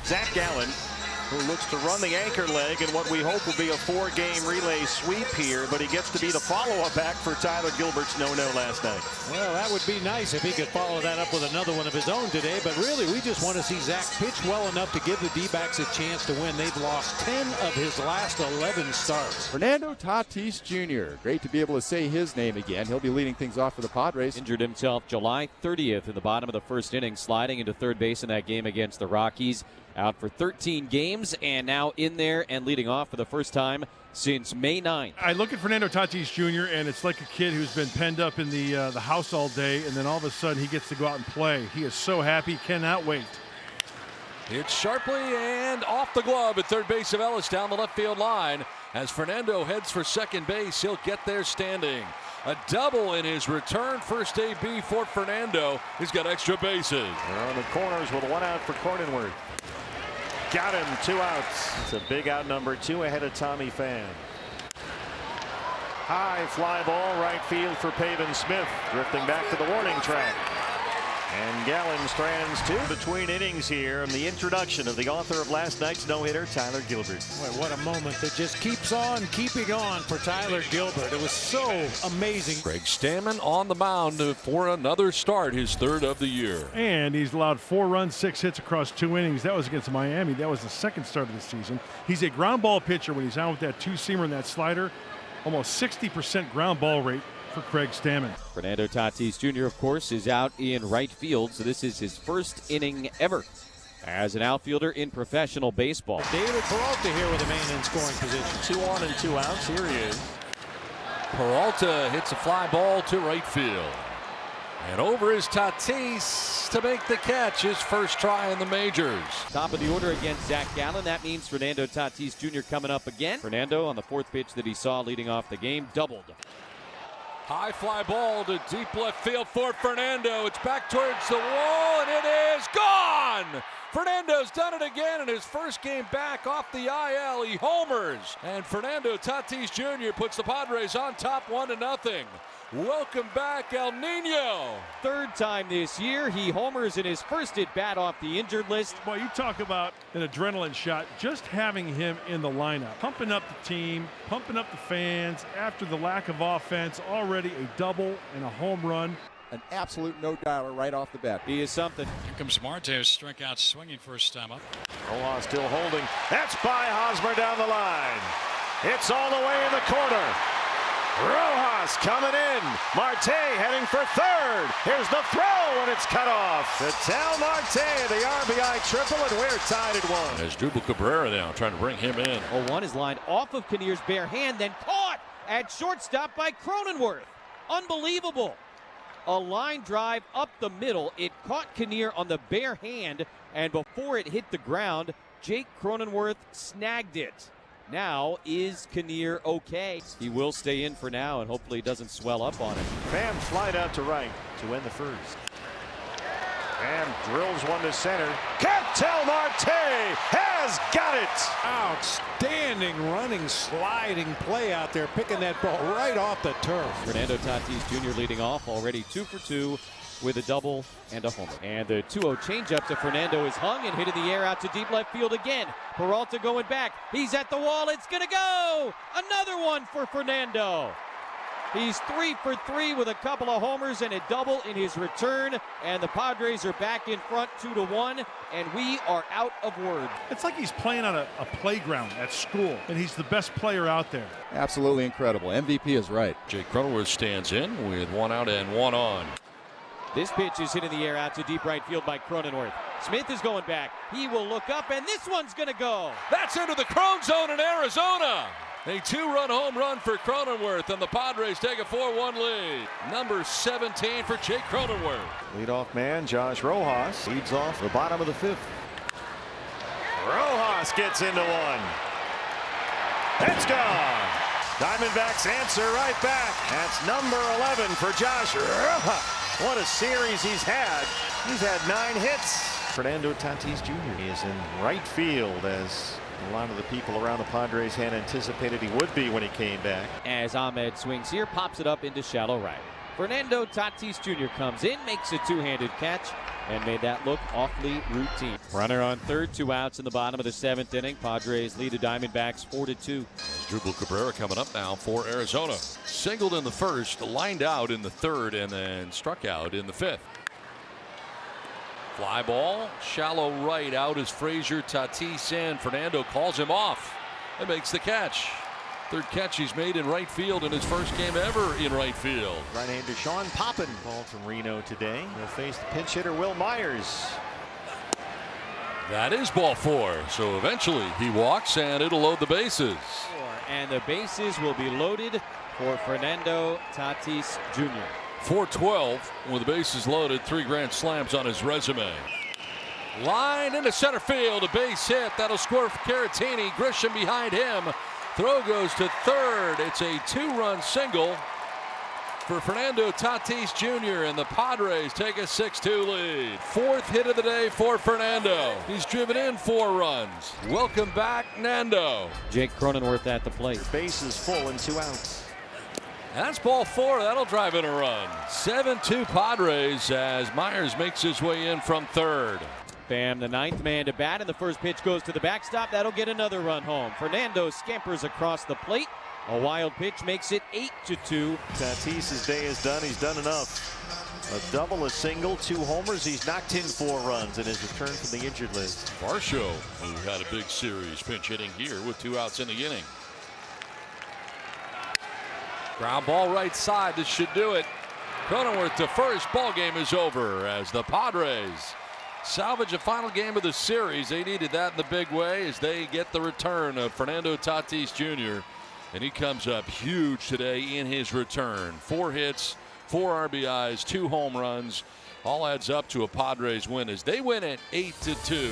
Zach Gallen, who looks to run the anchor leg in what we hope will be a 4-game relay sweep here, but he gets to be the follow-up back for Tyler Gilbert's no-no last night. Well, that would be nice if he could follow that up with another one of his own today, but really we just want to see Zach pitch well enough to give the D-backs a chance to win. They've lost 10 of his last 11 starts. Fernando Tatis Jr. Great to be able to say his name again. He'll be leading things off for the Padres. Injured himself July 30th in the bottom of the first inning, sliding into third base in that game against the Rockies. Out for 13 games and now in there and leading off for the first time since May 9th. I look at Fernando Tatis Jr. and it's like a kid who's been penned up in the house all day, and then all of a sudden he gets to go out and play. He is so happy, cannot wait. Hit sharply and off the glove at third base of Ellis down the left field line. As Fernando heads for second base, he'll get there standing. A double in his return first AB for Fernando. He's got extra bases. They're on the corners with one out for Cronenworth. Got him, 2 outs. It's a big out, number 2 ahead of Tommy Pham. High fly ball, right field for Pavin Smith. Drifting back to the warning track. And Gallen strands 2 between innings here. And the introduction of the author of last night's no-hitter, Tyler Gilbert. Boy, what a moment that just keeps on keeping on for Tyler Gilbert. It was so amazing. Craig Stammen on the mound for another start, his third of the year. And he's allowed 4 runs, 6 hits across 2 innings. That was against Miami. That was the second start of the season. He's a ground ball pitcher when he's out with that 2-seamer and that slider. Almost 60% ground ball rate for Craig Stammen. Fernando Tatis Jr., of course, is out in right field, so this is his first inning ever as an outfielder in professional baseball. David Peralta here with a man in scoring position. 2 on and 2 outs. Here he is. Peralta hits a fly ball to right field. And over is Tatis to make the catch, his first try in the majors. Top of the order against Zach Gallen. That means Fernando Tatis Jr. coming up again. Fernando on the 4th pitch that he saw leading off the game, doubled. High fly ball to deep left field for Fernando. It's back towards the wall, and it is gone! Fernando's done it again in his first game back off the IL. He homers, and Fernando Tatis Jr. puts the Padres on top 1-0. Welcome back, El Nino. 3rd time this year. He homers in his first at bat off the injured list. Boy, you talk about an adrenaline shot. Just having him in the lineup, pumping up the team, pumping up the fans after the lack of offense. Already a double and a home run. An absolute no-doubter right off the bat. He is something. Here comes Marte, strikeout swinging first time up. Rojas still holding. That's by Hosmer down the line. It's all the way in the corner. Rojas coming in. Marte heading for third. Here's the throw, and it's cut off. To tell Marte the RBI triple, and we're tied at 1. There's Drupal Cabrera now trying to bring him in. 0-1 is lined off of Kinnear's bare hand, then caught at shortstop by Cronenworth. Unbelievable. A line drive up the middle. It caught Kinnear on the bare hand, and before it hit the ground, Jake Cronenworth snagged it. Now, is Kinnear okay? He will stay in for now and hopefully doesn't swell up on it. Pham flied out to right to win the first. And drills one to center. Ketel Marte has got it. Outstanding running, sliding play out there, picking that ball right off the turf. Fernando Tatis Jr. leading off, already 2 for 2 with a double and a homer. And the 2-0 changeup to Fernando is hung and hit in the air out to deep left field again. Peralta going back. He's at the wall. It's going to go. Another one for Fernando. He's 3 for 3 with a couple of homers and a double in his return. And the Padres are back in front 2-1. And we are out of words. It's like he's playing on a playground at school, and he's the best player out there. Absolutely incredible. MVP is right. Jake Cronenworth stands in with 1 out and 1 on. This pitch is hit in the air out to deep right field by Cronenworth. Smith is going back. He will look up, and this one's going to go. That's into the Crone zone in Arizona. A 2-run home run for Cronenworth, and the Padres take a 4-1 lead. Number 17 for Jake Cronenworth. Leadoff man Josh Rojas leads off the bottom of the 5th. Rojas gets into one. It's gone. Diamondbacks answer right back. That's number 11 for Josh Rojas. What a series he's had. He's had 9 hits. Fernando Tatis Jr. is in right field, as a lot of the people around the Padres had anticipated he would be when he came back. As Ahmed swings here, pops it up into shallow right. Fernando Tatis Jr. comes in, makes a 2-handed catch, and made that look awfully routine. Runner on third, 2 outs in the bottom of the 7th inning. Padres lead the Diamondbacks 4-2. Drupal Cabrera coming up now for Arizona. Singled in the first, lined out in the third, and then struck out in the 5th. Fly ball, shallow right. Out is Frazier. Tatis in. Fernando calls him off and makes the catch. Third catch he's made in right field in his first game ever in right field. Right-hander Sean Poppin called from Reno today. He'll face the pinch hitter Will Myers. That is ball 4. So eventually he walks and it'll load the bases. And the bases will be loaded for Fernando Tatis Jr. 4-12 with the bases loaded. 3 grand slams on his resume. Line into center field. A base hit. That'll score for Caratini. Grisham behind him. Throw goes to third. It's a 2-run single for Fernando Tatis Jr. and the Padres take a 6-2 lead. 4th hit of the day for Fernando. He's driven in 4 runs. Welcome back, Nando. Jake Cronenworth at the plate. Base is full and 2 outs. That's ball 4. That'll drive in a run. 7-2 Padres as Myers makes his way in from third. Bam, the 9th man to bat, and the first pitch goes to the backstop. That'll get another run home. Fernando scampers across the plate. A wild pitch makes it 8-2. Tatis's day is done. He's done enough. A double, a single, 2 homers. He's knocked in 4 runs in his return from the injured list. Varsho, who had a big series, pinch hitting here with 2 outs in the inning. Ground ball right side. This should do it. Cronenworth to first. Ball game is over as the Padres salvage a final game of the series. They needed that in the big way as they get the return of Fernando Tatis Jr. And he comes up huge today in his return. 4 hits, 4 RBIs, 2 home runs. All adds up to a Padres win as they win it 8-2.